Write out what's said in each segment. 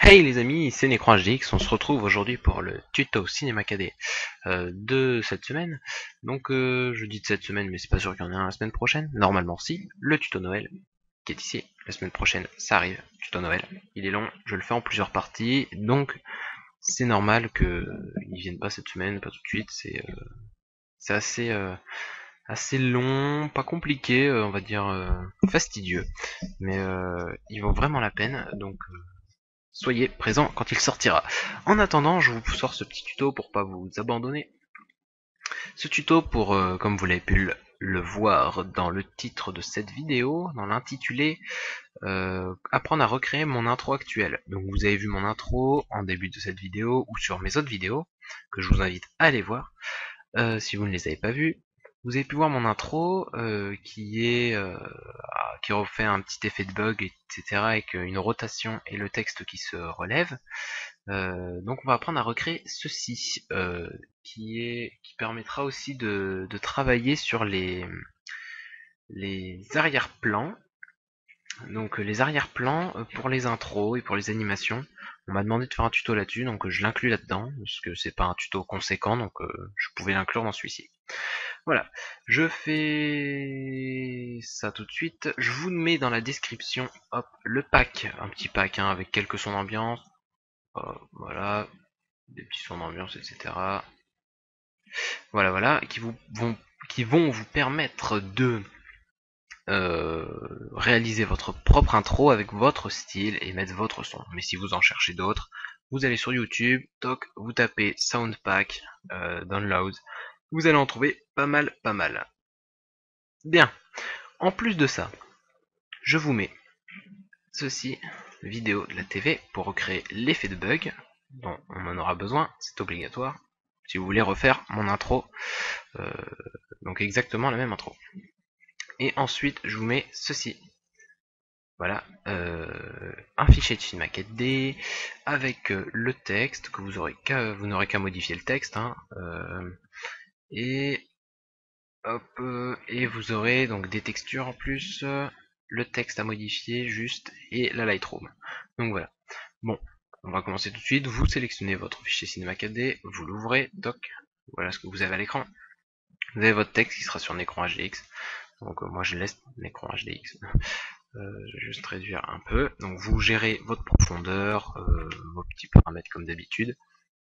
Hey les amis, c'est NecroHDX, on se retrouve aujourd'hui pour le tuto Cinéma KD de cette semaine. Donc je dis de cette semaine, mais c'est pas sûr qu'il y en ait un la semaine prochaine. Normalement si, le tuto Noël qui est ici, la semaine prochaine ça arrive, tuto Noël. Il est long, je le fais en plusieurs parties, donc c'est normal qu'il vienne pas cette semaine, pas tout de suite. C'est assez long, pas compliqué, on va dire fastidieux, mais il vaut vraiment la peine, donc soyez présents quand il sortira. En attendant, je vous sors ce petit tuto pour pas vous abandonner. Ce tuto pour, comme vous l'avez pu le voir dans le titre de cette vidéo, dans l'intitulé, apprendre à recréer mon intro actuelle. Donc vous avez vu mon intro en début de cette vidéo ou sur mes autres vidéos, que je vous invite à aller voir, si vous ne les avez pas vues. Vous avez pu voir mon intro qui refait un petit effet de bug, etc. avec une rotation et le texte qui se relève. Donc on va apprendre à recréer ceci, qui permettra aussi de travailler sur les arrière-plans. Donc les arrière-plans pour les intros et pour les animations. On m'a demandé de faire un tuto là-dessus, donc je l'inclus là-dedans, parce que c'est pas un tuto conséquent, donc je pouvais l'inclure dans celui-ci. Voilà, je fais ça tout de suite. Je vous mets dans la description, hop, le pack, un petit pack hein, avec quelques sons d'ambiance. Voilà, des petits sons d'ambiance, etc. Voilà, qui vont vous permettre de réaliser votre propre intro avec votre style et mettre votre son. Mais si vous en cherchez d'autres, vous allez sur YouTube, toc, vous tapez Soundpack, Download, vous allez en trouver pas mal. Bien, en plus de ça, je vous mets ceci, vidéo de la TV, pour recréer l'effet de bug, dont on en aura besoin, c'est obligatoire, si vous voulez refaire mon intro, donc exactement la même intro. Et ensuite, je vous mets ceci. Voilà, un fichier de Cinema 4D avec le texte que vous n'aurez qu'à modifier le texte, hein, et hop, et vous aurez donc des textures en plus, le texte à modifier juste et la Lightroom. Donc voilà. Bon, on va commencer tout de suite. Vous sélectionnez votre fichier Cinema 4D, vous l'ouvrez, doc. Voilà ce que vous avez à l'écran. Vous avez votre texte qui sera sur un écran HDX. Donc moi je laisse l'écran HDX. Je vais juste réduire un peu. Donc vous gérez votre profondeur, vos petits paramètres comme d'habitude.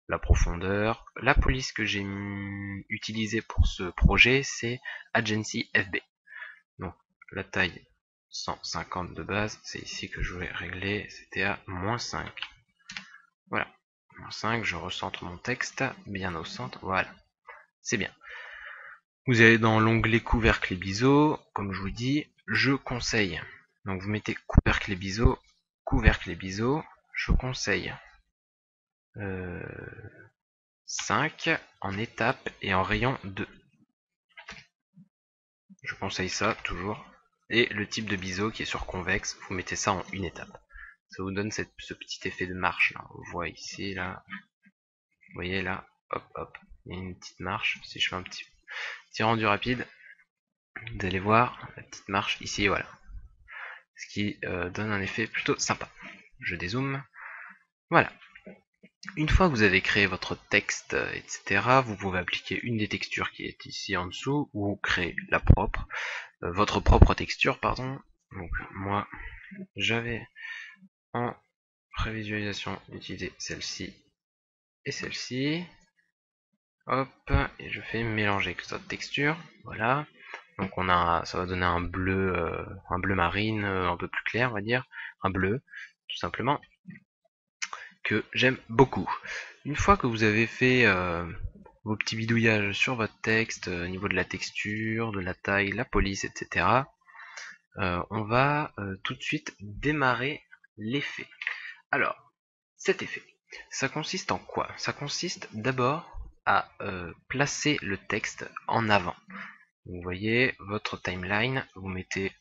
La profondeur. La police que j'ai utilisée pour ce projet, c'est Agency FB. Donc la taille 150 de base, c'est ici que je vais régler, c'était à -5. Voilà, -5, je recentre mon texte bien au centre, voilà, c'est bien. Vous allez dans l'onglet couvercle et biseau, comme je vous dis, je conseille. Donc vous mettez couvercle et biseau, je conseille 5 en étape et en rayon 2. Je conseille ça toujours. Et le type de biseau qui est sur convexe, vous mettez ça en une étape. Ça vous donne ce petit effet de marche là. On voit ici là. Vous voyez là, hop, il y a une petite marche. Si je fais un petit rendu rapide, vous allez voir la petite marche ici, voilà. Ce qui donne un effet plutôt sympa. Je dézoome. Voilà. Une fois que vous avez créé votre texte, etc., vous pouvez appliquer une des textures qui est ici en dessous, ou créer la propre, votre propre texture, pardon. Donc moi, j'avais en prévisualisation d'utiliser celle-ci et celle-ci. Hop, et je fais mélanger avec cette texture. Voilà. Donc ça va donner un bleu marine, un peu plus clair, on va dire, un bleu, tout simplement, que j'aime beaucoup. Une fois que vous avez fait vos petits bidouillages sur votre texte, au niveau de la texture, de la taille, la police, etc., on va tout de suite démarrer l'effet. Alors, cet effet, ça consiste en quoi? Ça consiste d'abord à placer le texte en avant. Vous voyez votre timeline, vous mettez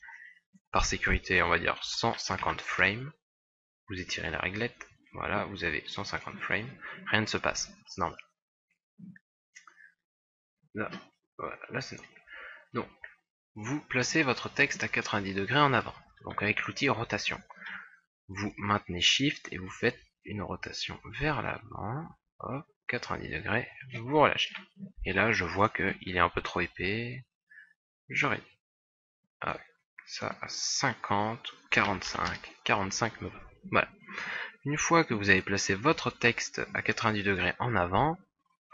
par sécurité, on va dire 150 frames, vous étirez la réglette, voilà, vous avez 150 frames, rien ne se passe, c'est normal. Là, voilà, là c'est normal. Donc, vous placez votre texte à 90 degrés en avant, donc avec l'outil rotation. Vous maintenez Shift et vous faites une rotation vers l'avant, hop, 90 degrés, vous relâchez. Et là, je vois qu'il est un peu trop épais, je réduis. Ah, ça à 50, 45, 45 me va. Voilà. Une fois que vous avez placé votre texte à 90 degrés en avant,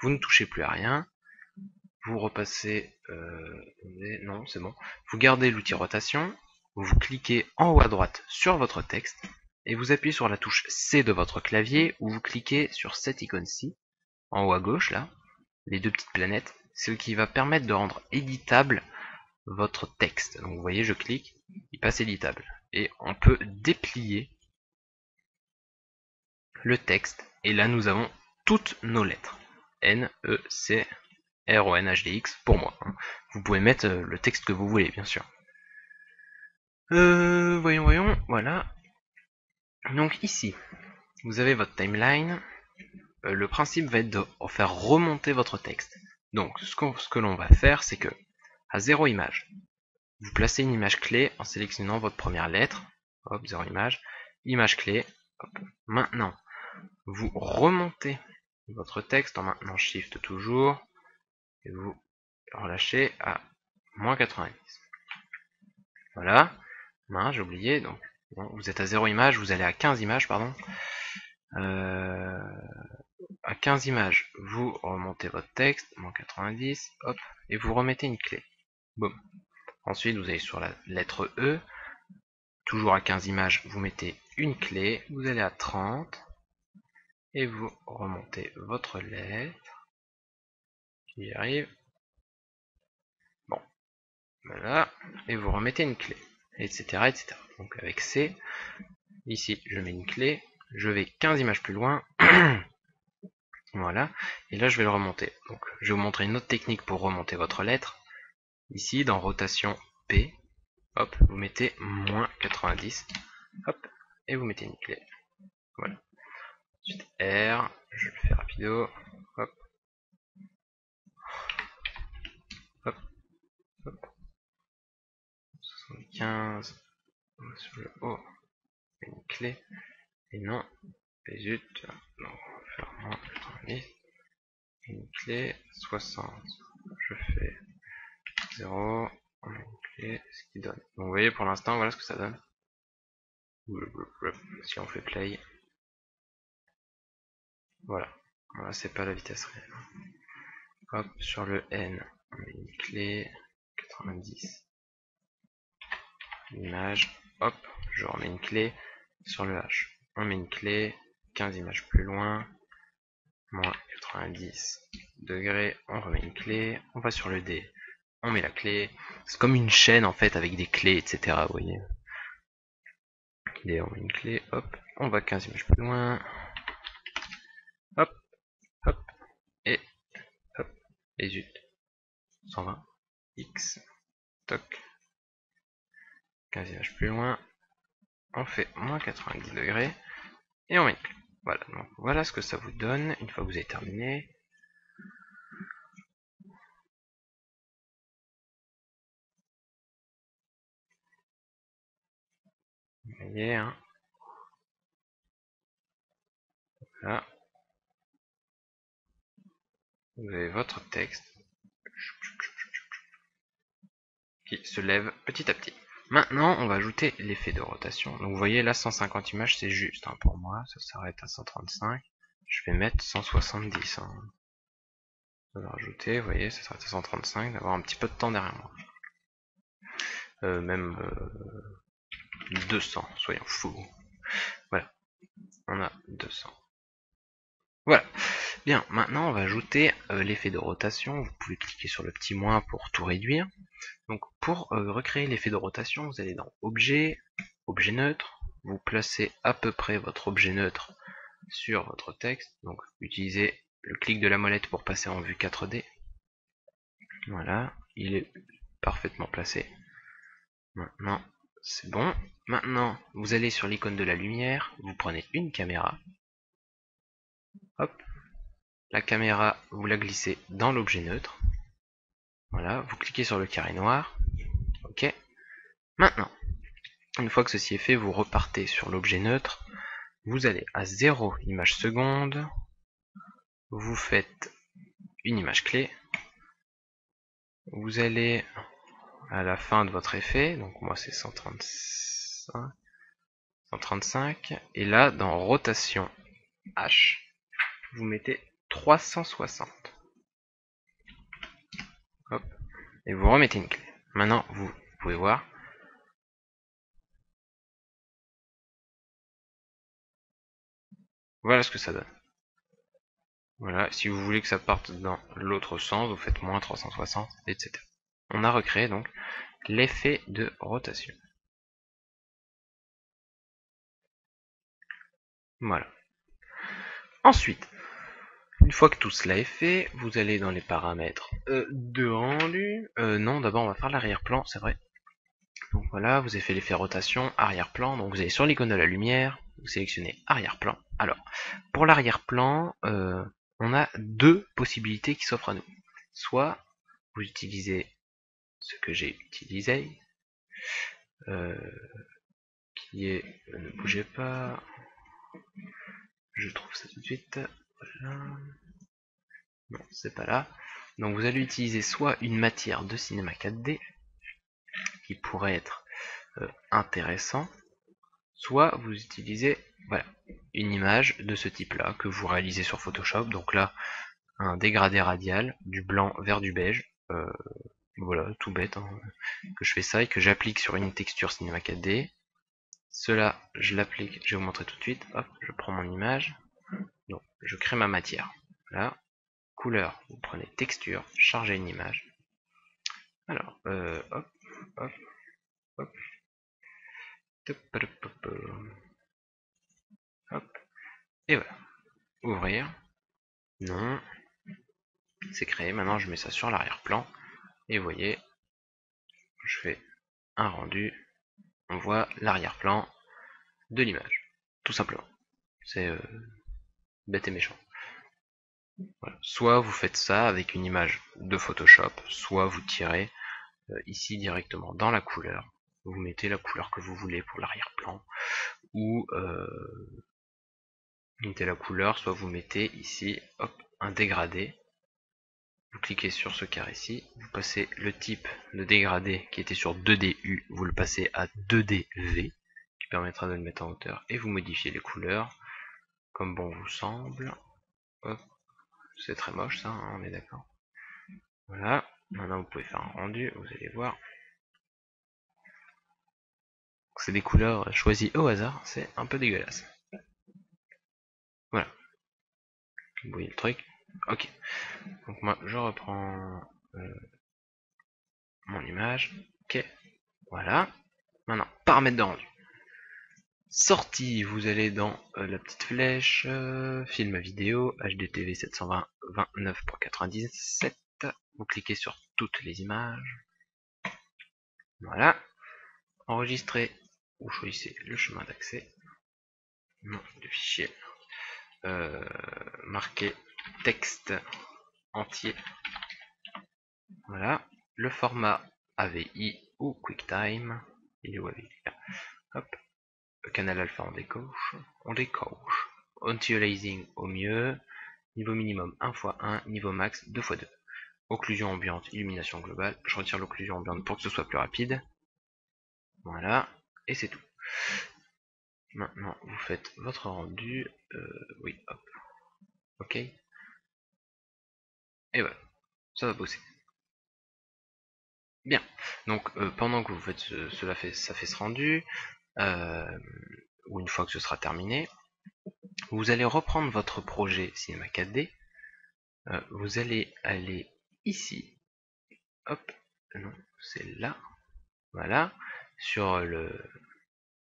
vous ne touchez plus à rien. Vous repassez... non, c'est bon. Vous gardez l'outil rotation, vous cliquez en haut à droite sur votre texte, et vous appuyez sur la touche C de votre clavier, ou vous cliquez sur cette icône-ci, en haut à gauche, là, les deux petites planètes, ce qui va permettre de rendre éditable votre texte. Donc vous voyez, je clique, il passe éditable. Et on peut déplier le texte, et là nous avons toutes nos lettres. N, E, C, R, O, N, H, D, X, pour moi. Vous pouvez mettre le texte que vous voulez, bien sûr. Voyons, voilà. Donc ici, vous avez votre timeline. Le principe va être de faire remonter votre texte. Donc ce que l'on va faire, c'est que à 0 image, vous placez une image clé en sélectionnant votre première lettre. Hop, 0 image clé. Hop. Maintenant, vous remontez votre texte en maintenant Shift toujours, et vous relâchez à moins 90. Voilà. J'ai oublié, donc bon, vous êtes à 0 image, vous allez à 15 images, pardon. À 15 images, vous remontez votre texte, moins 90, hop, et vous remettez une clé. Boum. Ensuite, vous allez sur la lettre E, toujours à 15 images, vous mettez une clé, vous allez à 30, et vous remontez votre lettre. J'y arrive. Bon, voilà, et vous remettez une clé, etc., etc. Donc avec C, ici, je mets une clé, je vais 15 images plus loin, voilà, et là je vais le remonter. Donc je vais vous montrer une autre technique pour remonter votre lettre. Ici, dans rotation P, hop, vous mettez moins 90, hop, et vous mettez une clé. Voilà. Ensuite R, je le fais rapido, hop, hop, hop, 75, sur le haut, une clé, et non, et zut, non, on va faire moins 90, une clé, 60, je fais 0, on met une clé, ce qui donne. Donc vous voyez pour l'instant, voilà ce que ça donne. Si on fait play, voilà, voilà c'est pas la vitesse réelle. Hop, sur le N, on met une clé, 90, l'image, hop, je remets une clé, sur le H, on met une clé, 15 images plus loin, moins 90 degrés, on remet une clé, on va sur le D, on met la clé, c'est comme une chaîne en fait avec des clés, etc. Vous voyez. D, on met une clé, hop, on va 15 images plus loin, hop, hop, et hop, et zut, 120, X, toc, 15 images plus loin, on fait moins 90 degrés, et on met une clé. Voilà, donc voilà ce que ça vous donne une fois que vous avez terminé. Vous voyez, hein. Là, vous avez votre texte qui se lève petit à petit. Maintenant, on va ajouter l'effet de rotation. Donc vous voyez là, 150 images, c'est juste hein, pour moi. Ça s'arrête à 135. Je vais mettre 170. Hein. Je vais rajouter, vous voyez, ça s'arrête à 135, d'avoir un petit peu de temps derrière moi. Même 200, soyons fous. Voilà, on a 200. Voilà. Bien, maintenant on va ajouter l'effet de rotation. Vous pouvez cliquer sur le petit moins pour tout réduire. Donc pour recréer l'effet de rotation, vous allez dans Objet, Objet neutre, vous placez à peu près votre objet neutre sur votre texte. Donc utilisez le clic de la molette pour passer en vue 4D. Voilà, il est parfaitement placé. Maintenant, c'est bon. Maintenant, vous allez sur l'icône de la lumière, vous prenez une caméra. Hop. La caméra, vous la glissez dans l'objet neutre. Voilà, vous cliquez sur le carré noir. Ok. Maintenant, une fois que ceci est fait, vous repartez sur l'objet neutre. vous allez à 0 image seconde, vous faites une image clé, vous allez à la fin de votre effet, donc moi c'est 135, et là dans rotation H, vous mettez 360. Hop, et vous remettez une clé. Maintenant vous pouvez voir. Voilà ce que ça donne. Voilà, si vous voulez que ça parte dans l'autre sens, vous faites moins 360, etc. On a recréé donc l'effet de rotation. Voilà. Ensuite, une fois que tout cela est fait, vous allez dans les paramètres de rendu. Non, d'abord on va faire l'arrière-plan, c'est vrai. Donc voilà, vous avez fait l'effet rotation, arrière-plan. Donc vous allez sur l'icône de la lumière, vous sélectionnez arrière-plan. Alors, pour l'arrière-plan, on a deux possibilités qui s'offrent à nous. Soit vous utilisez ce que j'ai utilisé, qui est, ne bougez pas, je trouve ça tout de suite, voilà. Non, c'est pas là. Donc vous allez utiliser soit une matière de cinéma 4D, qui pourrait être intéressant, soit vous utilisez voilà, une image de ce type là, que vous réalisez sur Photoshop, donc là, un dégradé radial, du blanc vers du beige, voilà, tout bête, hein, que je fais ça et que j'applique sur une texture cinéma 4D. Cela, je l'applique, je vais vous montrer tout de suite, hop, je prends mon image, donc je crée ma matière, voilà, couleur, vous prenez texture, chargez une image, alors, hop, hop, hop, hop, et voilà, ouvrir, non, c'est créé, maintenant je mets ça sur l'arrière-plan, et vous voyez, je fais un rendu, on voit l'arrière-plan de l'image, tout simplement, c'est bête et méchant. Voilà. Soit vous faites ça avec une image de Photoshop, soit vous tirez ici directement dans la couleur, vous mettez la couleur que vous voulez pour l'arrière-plan, ou vous mettez la couleur, soit vous mettez ici hop, un dégradé, vous cliquez sur ce carré ici, vous passez le type de dégradé qui était sur 2DU, vous le passez à 2DV, qui permettra de le mettre en hauteur, et vous modifiez les couleurs comme bon vous semble. Hop, c'est très moche ça, hein, on est d'accord. Voilà, maintenant vous pouvez faire un rendu, vous allez voir. C'est des couleurs choisies au hasard, c'est un peu dégueulasse. Voilà. Vous voyez le truc? Ok. Donc moi je reprends mon image. Ok. Voilà. Maintenant, paramètres de rendu. Sortie, vous allez dans la petite flèche, film vidéo, HDTV 720 29.97. Vous cliquez sur toutes les images. Voilà. Enregistrer. Vous choisissez le chemin d'accès. Nom du fichier. Marquer texte entier. Voilà. Le format AVI ou QuickTime. Il est où AVI? Hop. Le canal alpha on décoche. Anti-aliasing au mieux. Niveau minimum 1x1. Niveau max 2x2. Occlusion ambiante, illumination globale. Je retire l'occlusion ambiante pour que ce soit plus rapide. Voilà. Et c'est tout. Maintenant, vous faites votre rendu. Oui, hop. Ok. Et voilà. Ça va bosser. Bien. Donc, pendant que vous faites ça fait ce rendu, ou une fois que ce sera terminé, vous allez reprendre votre projet Cinema 4D. Vous allez aller ici. Hop. Non, c'est là. Voilà. Sur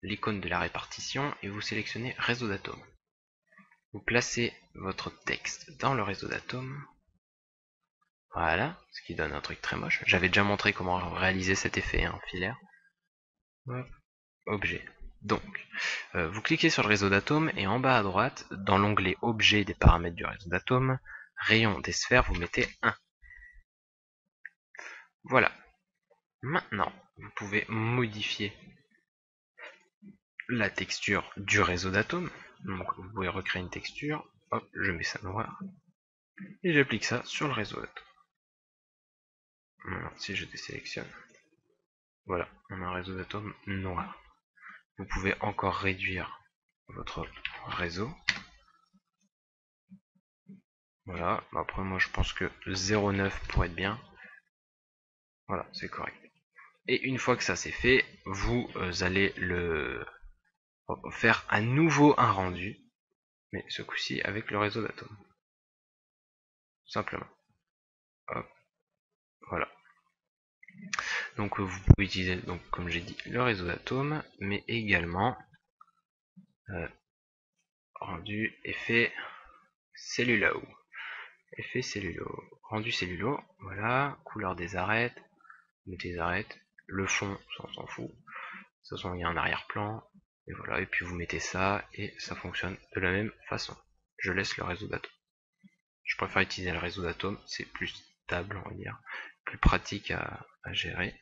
l'icône de la répartition et vous sélectionnez réseau d'atomes. Vous placez votre texte dans le réseau d'atomes. Voilà, ce qui donne un truc très moche. J'avais déjà montré comment réaliser cet effet en filaire. Hop, objet. Donc, vous cliquez sur le réseau d'atomes et en bas à droite, dans l'onglet objet des paramètres du réseau d'atomes, rayon des sphères, vous mettez 1. Voilà. Maintenant, vous pouvez modifier la texture du réseau d'atomes. Donc vous pouvez recréer une texture. Hop, je mets ça noir. Et j'applique ça sur le réseau d'atomes. Alors, si je désélectionne, voilà, on a un réseau d'atomes noir. Vous pouvez encore réduire votre réseau. Voilà, après moi je pense que 0,9 pourrait être bien. Voilà, c'est correct. Et une fois que ça c'est fait, vous allez le faire à nouveau un rendu, mais ce coup-ci avec le réseau d'atomes. Simplement. Hop, voilà. Donc vous pouvez utiliser, donc comme j'ai dit, le réseau d'atomes, mais également rendu effet cellulo. Effet cellulo. Rendu cellulo, voilà, couleur des arêtes, mettez les arêtes, le fond, ça on s'en fout. De toute façon, il y a un arrière-plan, et voilà, et puis vous mettez ça, et ça fonctionne de la même façon. Je laisse le réseau d'atomes. Je préfère utiliser le réseau d'atomes, c'est plus stable, on va dire, plus pratique à gérer.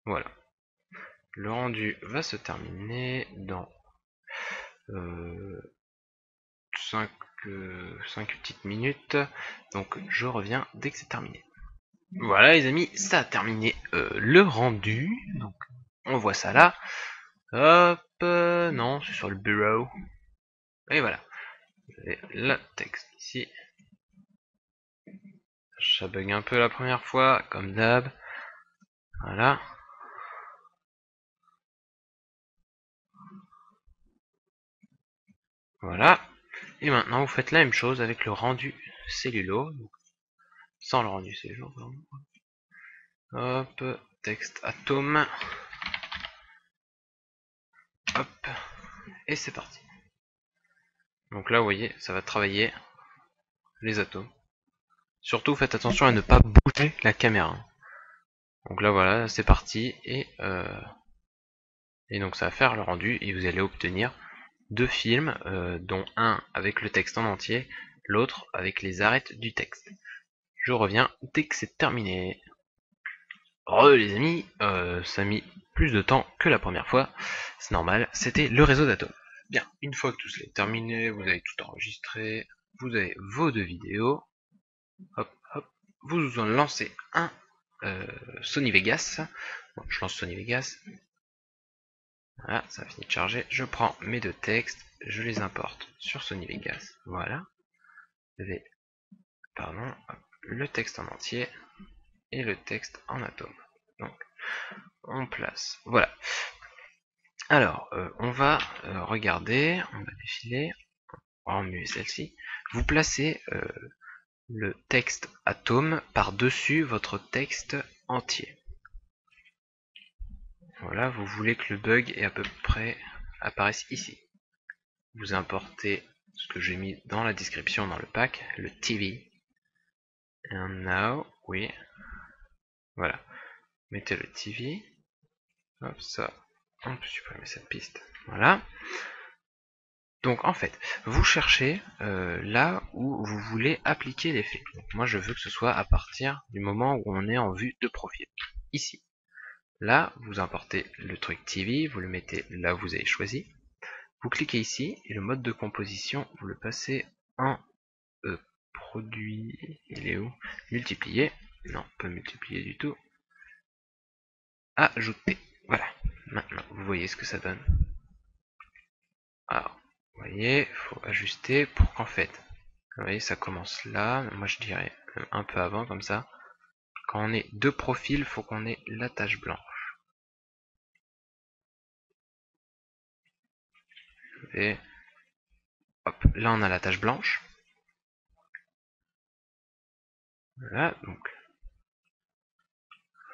Voilà. Le rendu va se terminer dans 5 petites minutes, donc je reviens dès que c'est terminé. Voilà les amis, ça a terminé le rendu, donc on voit ça là. Hop, non, c'est sur le bureau. Et voilà, vous avez le texte ici. Ça bug un peu la première fois, comme d'hab. Voilà. Voilà. Et maintenant, vous faites la même chose avec le rendu cellulo. Sans le rendu cellulo, pardon. Hop, texte atome. Hop. Et c'est parti. Donc là, vous voyez, ça va travailler les atomes. Surtout, faites attention à ne pas bouger la caméra. Donc là, voilà, c'est parti. Et donc, ça va faire le rendu. Et vous allez obtenir deux films, dont un avec le texte en entier, l'autre avec les arêtes du texte. Je reviens dès que c'est terminé. Les amis, ça a mis plus de temps que la première fois, c'est normal, c'était le réseau d'atomes. Bien, une fois que tout cela est terminé, vous avez tout enregistré, vous avez vos deux vidéos, hop, hop, vous en lancez un Sony Vegas. Bon, je lance Sony Vegas. Voilà, ça a fini de charger. Je prends mes deux textes, je les importe sur Sony Vegas. Voilà. Vous avez, pardon, le texte en entier et le texte en atome. Donc, on place. Voilà. Alors, on va regarder, on va défiler, on va remuer celle-ci. Vous placez le texte atome par-dessus votre texte entier. Voilà, vous voulez que le bug est à peu près apparaisse ici. Vous importez ce que j'ai mis dans la description dans le pack, le TV. And now, oui. Voilà. Mettez le TV. Hop, ça. On peut supprimer cette piste. Voilà. Donc en fait, vous cherchez là où vous voulez appliquer l'effet. Moi je veux que ce soit à partir du moment où on est en vue de profil. Ici. Là, vous importez le truc TV, vous le mettez là où vous avez choisi. Vous cliquez ici et le mode de composition, vous le passez en produit. Il est où? Multiplier. Non, pas multiplier du tout. Ajouter. Voilà. Maintenant, vous voyez ce que ça donne. Alors, vous voyez, il faut ajuster pour qu'en fait, vous voyez, ça commence là. Moi, je dirais un peu avant, comme ça. Quand on est deux profils, il faut qu'on ait la tache blanche. Et hop, là, on a la tache blanche. Voilà, donc.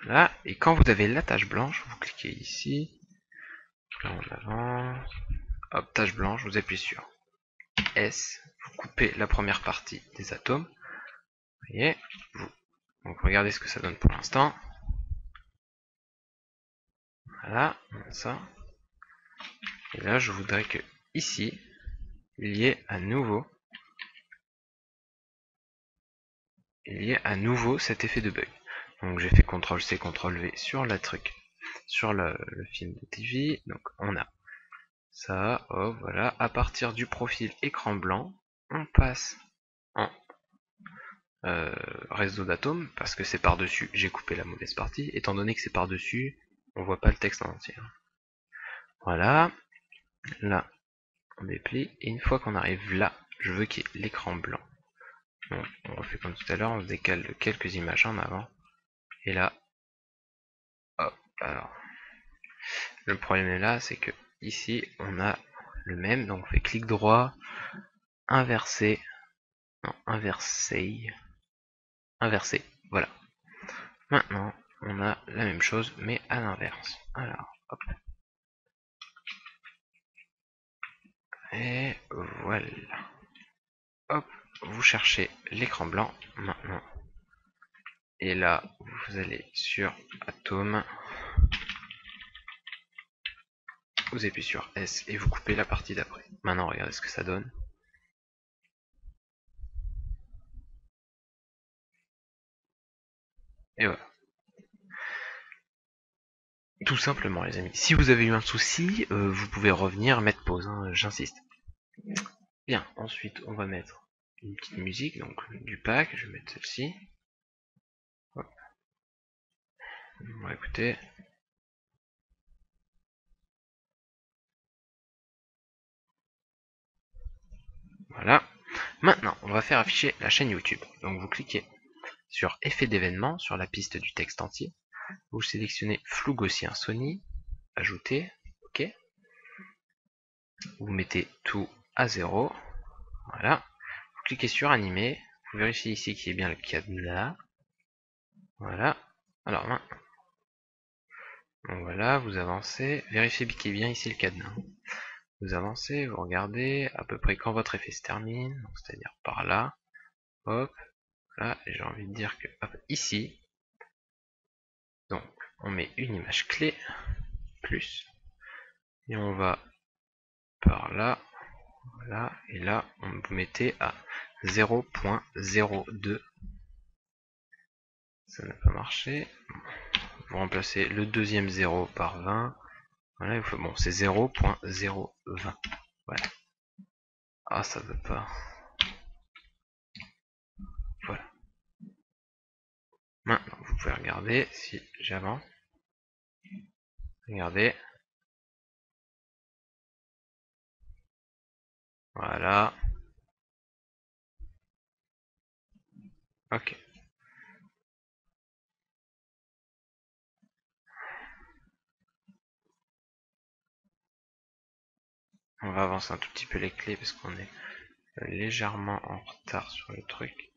Là, et quand vous avez la tache blanche, vous cliquez ici. Là, on avance. Hop, tache blanche, vous appuyez sur S. Vous coupez la première partie des atomes. Vous voyez, donc regardez ce que ça donne pour l'instant. Voilà, ça. Et là, je voudrais que ici, il y ait à nouveau cet effet de bug. Donc j'ai fait CTRL-C, CTRL-V sur la truc sur le film de TV. Donc on a ça, hop, voilà. À partir du profil écran blanc, on passe en réseau d'atomes, parce que c'est par-dessus, j'ai coupé la mauvaise partie, étant donné que c'est par-dessus, on voit pas le texte en entier. Voilà, là, on déplie, et une fois qu'on arrive là, je veux qu'il y ait l'écran blanc. Donc, on refait comme tout à l'heure, on se décale de quelques images en avant, et là, hop, alors, le problème est là, c'est que ici, on a le même, donc on fait clic droit, inverser, non, inverser, voilà. Maintenant, on a la même chose, mais à l'inverse. Alors, hop. Et voilà. Hop, vous cherchez l'écran blanc maintenant. Et là, vous allez sur Atome. Vous appuyez sur S et vous coupez la partie d'après. Maintenant, regardez ce que ça donne. Et voilà. Tout simplement, les amis. Si vous avez eu un souci, vous pouvez revenir, mettre pause, hein, j'insiste. Bien, ensuite, on va mettre une petite musique, donc du pack. Je vais mettre celle-ci. On va écouter. Voilà. Maintenant, on va faire afficher la chaîne YouTube. Donc vous cliquez sur Effet d'événement, sur la piste du texte entier. Vous sélectionnez Flou gaussien Sony, Ajouter, OK. Vous mettez tout à 0. Voilà. Vous cliquez sur Animer. Vous vérifiez ici qu'il y ait bien le cadenas. Voilà. Alors maintenant. Donc voilà, vous avancez. Vérifiez qu'il y ait bien ici le cadenas. Vous avancez, vous regardez à peu près quand votre effet se termine. C'est-à-dire par là. Hop. Là, j'ai envie de dire que hop, ici. Donc, on met une image clé. Plus. Et on va par là. Voilà. Et là, vous mettez à 0.02. Ça n'a pas marché. Vous remplacez le deuxième 0 par 20. Voilà, bon, c'est 0.020. Voilà. Ah, ça veut pas. Voilà. Maintenant, vous pouvez regarder si j'avance. Regardez. Voilà. Ok. On va avancer un tout petit peu les clés parce qu'on est légèrement en retard sur le truc.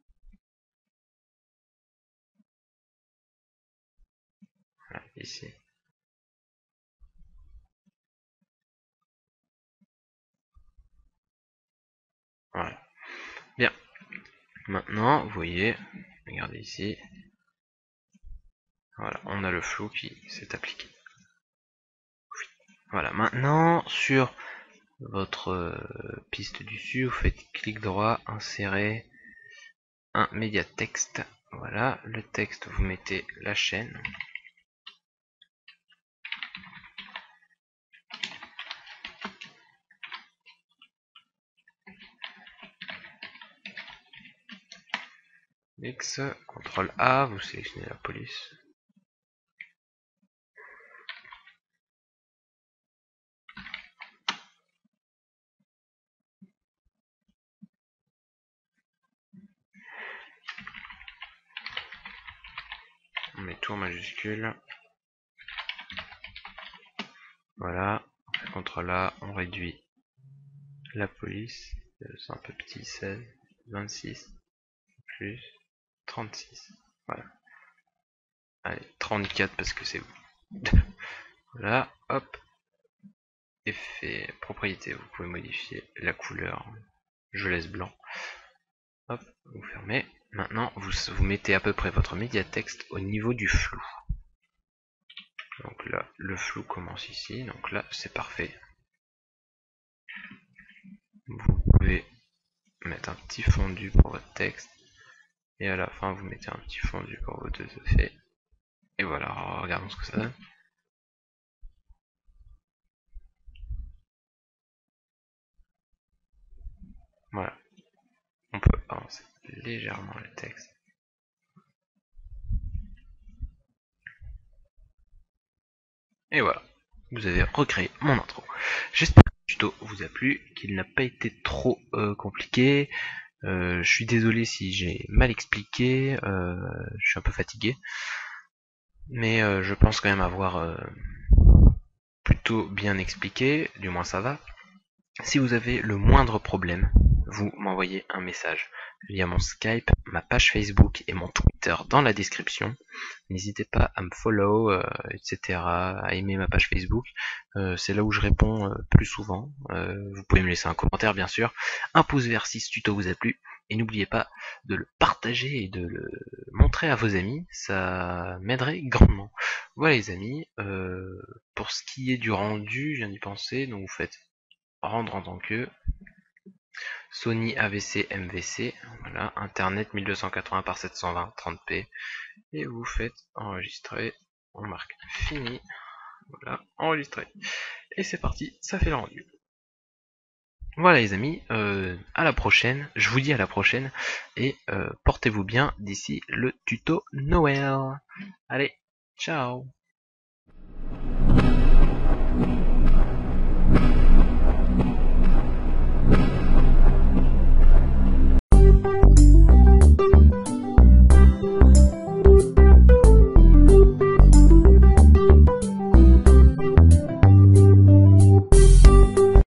Voilà, ici. Voilà. Bien. Maintenant, vous voyez, regardez ici. Voilà, on a le flou qui s'est appliqué. Voilà, maintenant, sur votre piste du dessus, vous faites clic droit, insérer un média texte. Voilà, le texte, vous mettez la chaîne. X, CTRL A, vous sélectionnez la police. On met tout en majuscule. Voilà, on fait CTRL A, on réduit la police. C'est un peu petit, 16, 26, plus 36. Voilà. Allez, 34 parce que c'est vous. Voilà, hop. Effet, propriété, vous pouvez modifier la couleur. Je laisse blanc. Hop, vous fermez. Maintenant, vous mettez à peu près votre médiatexte au niveau du flou. Donc là, le flou commence ici. Donc là, c'est parfait. Vous pouvez mettre un petit fondu pour votre texte. Et à la fin, vous mettez un petit fondu pour vos deux effets. Et voilà, regardons ce que ça donne. Voilà, on peut avancer légèrement le texte. Et voilà, vous avez recréé mon intro. J'espère que le tuto vous a plu, qu'il n'a pas été trop compliqué. Je suis désolé si j'ai mal expliqué, je suis un peu fatigué, mais je pense quand même avoir plutôt bien expliqué, du moins ça va. Si vous avez le moindre problème, vous m'envoyez un message via mon Skype, ma page Facebook et mon Twitter dans la description. N'hésitez pas à me follow, etc., à aimer ma page Facebook. C'est là où je réponds plus souvent. Vous pouvez me laisser un commentaire, bien sûr. Un pouce vert si ce tuto vous a plu. Et n'oubliez pas de le partager et de le montrer à vos amis. Ça m'aiderait grandement. Voilà les amis. Pour ce qui est du rendu, je viens d'y penser. Donc vous faites rendre en tant que Sony AVC MVC, voilà, internet 1280 par 720 30p, et vous faites enregistrer, on marque fini, voilà, enregistrer, et c'est parti, ça fait le rendu. Voilà les amis, à la prochaine, je vous dis à la prochaine, et portez-vous bien d'ici le tuto Noël. Allez, ciao.